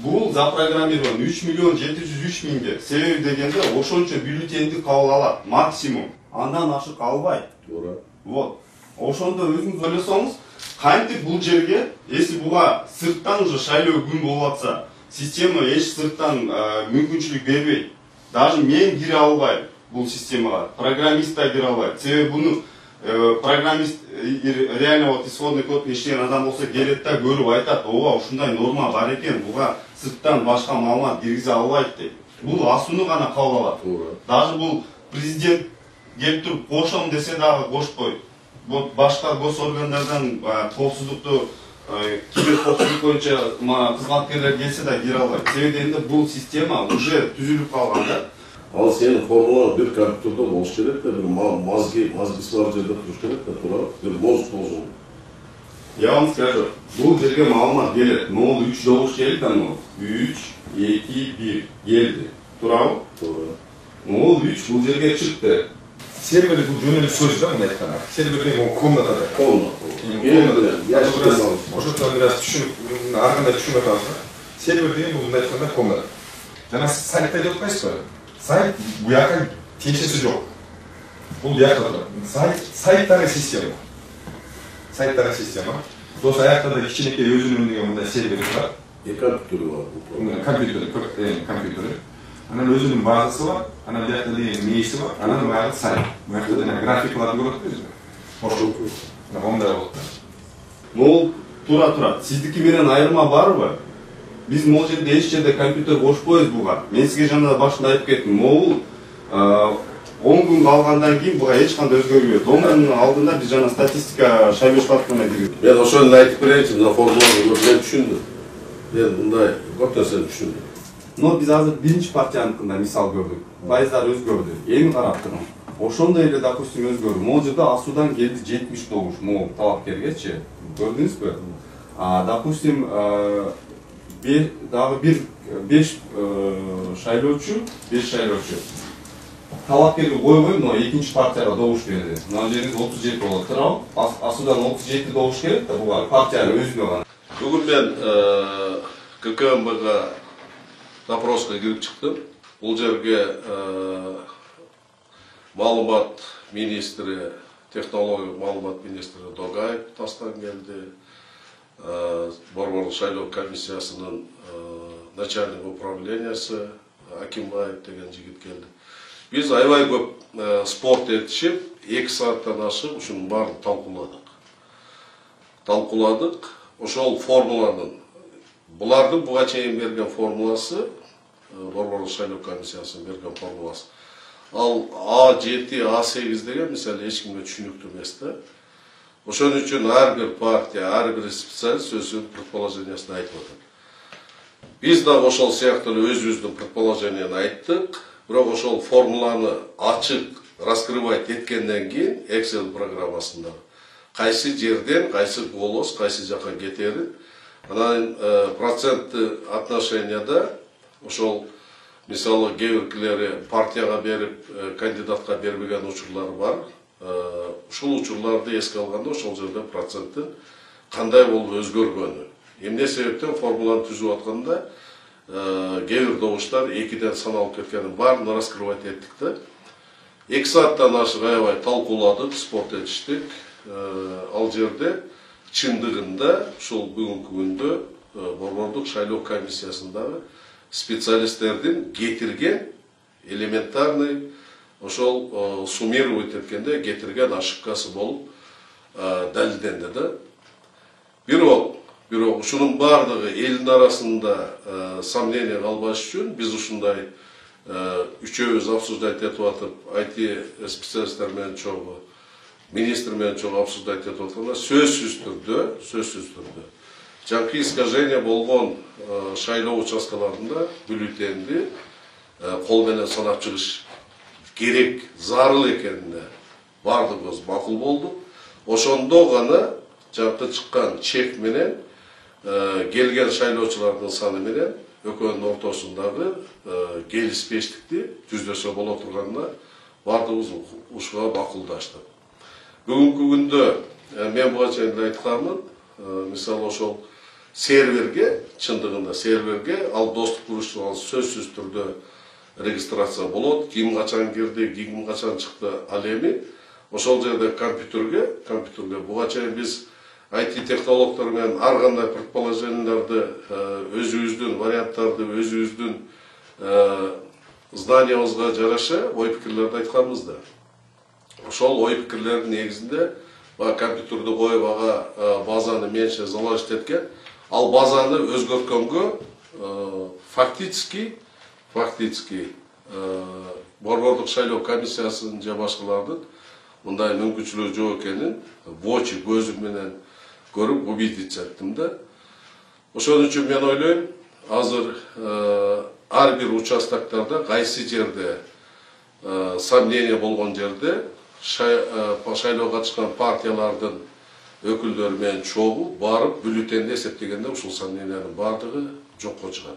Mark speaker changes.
Speaker 1: Бул запрограммирован 3 миллион 703 миңге. Себеби дегенде ошончо бюллетенди кабыл алат максимум. Андан ашык албайт.
Speaker 2: Туура.
Speaker 1: Вот. Ошондо өзүңүз ойлосоңуз, кантип бул жерге, если буга сырттан уже шайлоо күн болуп атса, система эч сырттан мүмкүнчүлүк бербейт. Даже мен кире албайм бул системага, программист да кире албайт. Себеби буну программист реально вот исходный код иштеген адам болсо келет да көрүп айтат, ооба ушундай норма бар экен, буга сырттан башка маалымат киргизе албайт дейт. Бул асууну гана кабыл алат. Даже бул президент келип туруп кошом десе дагы кошпойт. Вот башка госоргандардан коопсуздукту кибер коопсуздук боюнча кызматкерлер келсе да кире албайт. Себеби эми бул система уже түзүлүп калган да.
Speaker 2: Ал сенин формулаң бир компьютерде болуш керек да, бир мозгиси бар жерде туруш керек да, туура. Бир мозг должен.
Speaker 1: Я вам скажу, бул жерге маалымат келет. Могул 3 добуш келет, аны 3, 2, 1 келди. Туурабы?
Speaker 2: Туура.
Speaker 1: Могул 3 бул жерге чыкты.
Speaker 3: Сервер бул жөнөкөй сөз да, мына айтканда. Сервердин комнатада. Ошондо бираз түшүнүп, ар кандай түшүнүп атабыз. Сервер деген бул мына айтканда комната. Жана сайтта деп атпайсызбы? Сайт буяка тиешеси жок. Бул буякта турат. Сайттагы система. Сайттагы система. Сосын аякта да кичинекей өзүнүн деген мындай сервери турат.
Speaker 2: Компьютери бар.
Speaker 3: Компьютери. Анан өзүнүн базасы бар, анан буякта деген мээси бар, анан баягы сайт. Буякта да графикаларды көрөт өзү. Ошол. Ондай болот.
Speaker 1: Могул тура. Сиздики менен айырма барбы? Биз могул жерде эч жерде компьютер кошпойбуз буга. Мен сизге жана башында айтып кеттим. Могул 10 күн калгандан кийин буга эч кандай өзгөрбөйт. 10 күндүн алдында биз жана статистика шайлоо штатына кирдик.
Speaker 2: Мен ошону айтып берейинчи, мына формуланы мен түшүндүм. Мен мындай көп нерсени түшүндүм.
Speaker 1: Но биз азыр биринчи партияныкында мисал көрдүк. Пайыздар өзгөрдү. Эми карап турам. Ошондой эле, допустим, өзгөрдү. Могул жерде асуудан келди 70 добуш. Могул талапкергечи. Көрдүңүзбү? Допустим, дагы бир 5 шайлоочу. Талапкерге койбой, но экинчи партияга добуш берди. Мына жериңиз 37 болот. Туурабы? Асуудан 37 добуш керек да буга партиянын өзүнө гана.
Speaker 2: Бүгүн мен ККМБга допроска кирип чыктым. Бул жерге маалымат министри, технологиялык маалымат министри Догаев Тастан келди. Борборлук шайлоо комиссиясынын начальник управлениясы Акимбаев деген жигит келди. Биз аябай көп спорт этишип, 2 сааттан ашык ушунун баарын талкууладык. Ошол формуланын, булардын буга чейин берген формуласы, Борборлук шайлоо комиссиясынын берген формуласы. Ал А7, А8 деген мисалы эч кимге түшүнүктүү эмес да. Ошон үчүн ар бир партия, ар бир специалист өзүнүн предположениясын айтып атат. Биз дагы ошол сыяктуу өзүбүздүн предположенияны айттык, бирок ошол формуланы ачык раскрывать эткенден кийин Excel программасында кайсы жерден, кайсы голос, кайсы жака кетерин, анан процентти отношенияда ошол мисалы кээ партияга берип, кандидатка бербеген учурлар бар. Ушул учурларды эске алганда ошол жерде проценттин кандай болуп өзгөргөнү. Эмне себептен формуланы түзүп атканда кээ бир добуштар 2ден саналып кеткенин баарын раскрывать эттик да. 2 сааттан ашык аябай талкууладык, спорт этиштик. Ал жерде чындыгында ушул бүгүнкү күндө Борборлук шайлоо комиссиясындагы специалисттердин кетирген элементарный ошол суммировать эткенде кетирген ошибкасы болуп далилденди да. Бирок ушунун баардыгы элдин арасында сомнение калбаш үчүн биз ушундай үчөөбүз обсуждать этип атып, IT специалисттер менен чогуу, министр менен чогуу обсуждать этип атканда сөзсүз түрдө жаңкы искажение болгон шайлоо участкаларында бюллетенди кол менен санап чыгыш керек, зарыл экенине бардыгыбыз макул болдук. Ошондо гана жаңкы чыккан чек менен келген шайлоочулардын саны менен экөөнүн ортосундагы келиспештикти түздөсө боло турганына бардыгыбыз ушуга макулдаштык. Бүгүнкү күндө мен буга чейин айтканмын, мисалы ошол серверге, чындыгында серверге ал достук бурушчулар сөзсүз түрдө регистрация болот. Ким качан кирди, ким качан чыкты, ал эми ошол жерде компьютерге буга чейин биз IT технологдор менен ар кандай предположенияларды, өзүбүздүн варианттарды, өзүбүздүн зданиябызга жараша ой пикирлерди айтканбыз да. Ошол ой пикирлердин негизинде компьютерди коюп ага базаны менше заложить эткен, ал базаны өзгөрткөнгө фактически борбордук шайлоо комиссиясынын же башкалардын мындай мүмкүнчүлүгү жок экенин воочу көзүм менен көрүп убедиться эттим да. Ошон үчүн мен ойлойм, азыр ар бир участоктарда кайсы жерде сомнение болгон жерде шайлоого катышкан партиялардын өкүлдөрү менен чогуу барып бюллетенди эсептегенде ушул сомнениянын баардыгы жокко чыгат.